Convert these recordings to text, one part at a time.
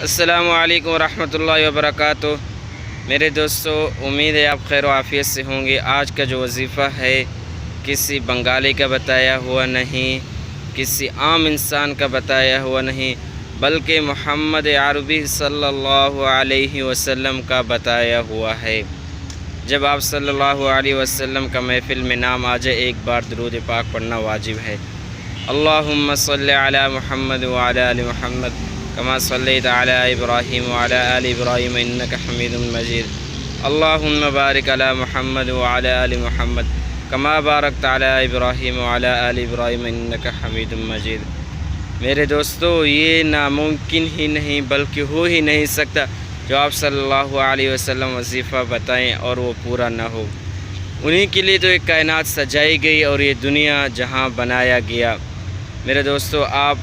السلام علیکم ورحمۃ اللہ وبرکاتہ۔ میرے دوستو، امید ہے آپ خیر و عافیت سے ہوں گے۔ آج کا جو وظیفہ ہے کسی بنگالی کا بتایا ہوا نہیں، کسی عام انسان کا بتایا ہوا نہیں، بلکہ محمد عربی صلی اللہ علیہ وسلم کا بتایا ہوا ہے۔ جب آپ صلی اللہ علیہ وسلم کا محفل میں نام آ جائے، ایک بار درود پاک پڑھنا واجب ہے۔ اللہم صلی علی محمد وعلی آل محمد کما صلیت علی ابراہیم وعلی آل ابراہیم انک حمید مجید۔ اللہم بارک علی محمد وعلی آل محمد کما بارکت علی ابراہیم وعلی آل ابراہیم انک حمید مجید۔ میرے دوستو، یہ ناممکن ہی نہیں بلکہ ہو ہی نہیں سکتا جو آپ صلی اللہ علیہ وسلم وظیفہ بتائیں اور وہ پورا نہ ہو۔ انہی کے لیے تو ایک کائنات سجائی گئی اور یہ دنیا جہاں بنایا گیا۔ میرے دوستو، آپ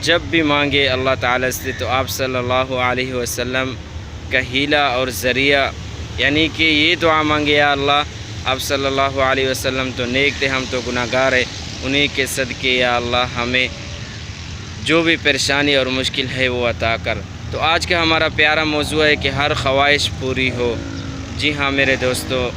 جب بھی مانگے اللہ تعالیٰ سے تو آپ صلی اللہ علیہ وسلم کا ہیلہ اور ذریعہ، یعنی کہ یہ دعا مانگے، یا اللہ آپ صلی اللہ علیہ وسلم تو نیک تھے، ہم تو گناہ گار ہیں، انہی کے صدقے یا اللہ ہمیں جو بھی پریشانی اور مشکل ہے وہ عطا کر۔ تو آج کا ہمارا پیارا موضوع ہے کہ ہر خواہش پوری ہو۔ جی ہاں میرے دوستو،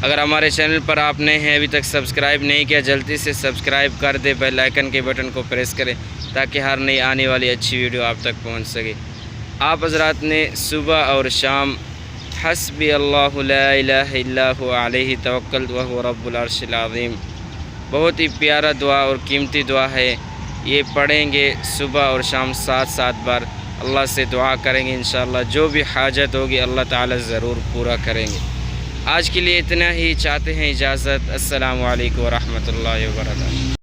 اگر ہمارے چینل پر آپ نئے ہیں، ابھی تک سبسکرائب نہیں کیا، جلدی سے سبسکرائب کر دے، بیل آئیکن کے بٹن کو پریس کریں تاکہ ہر نئی آنے والی اچھی ویڈیو آپ تک پہنچ سکے۔ آپ حضرات نے صبح اور شام حسبی اللہ لا الہ الا هو علیہ توکلت وہو رب العرش العظیم، بہت ہی پیارا دعا اور قیمتی دعا ہے۔ یہ پڑھیں گے صبح اور شام 7 بار، اللہ سے دعا کریں گے، انشاءاللہ جو بھی حاجت ہوگی اللہ تعالی ضرور پورا کریں گے۔ آج کے لیے اتنا ہی، چاہتے ہیں اجازت۔ السلام علیکم ورحمۃ اللہ وبرکاتہ۔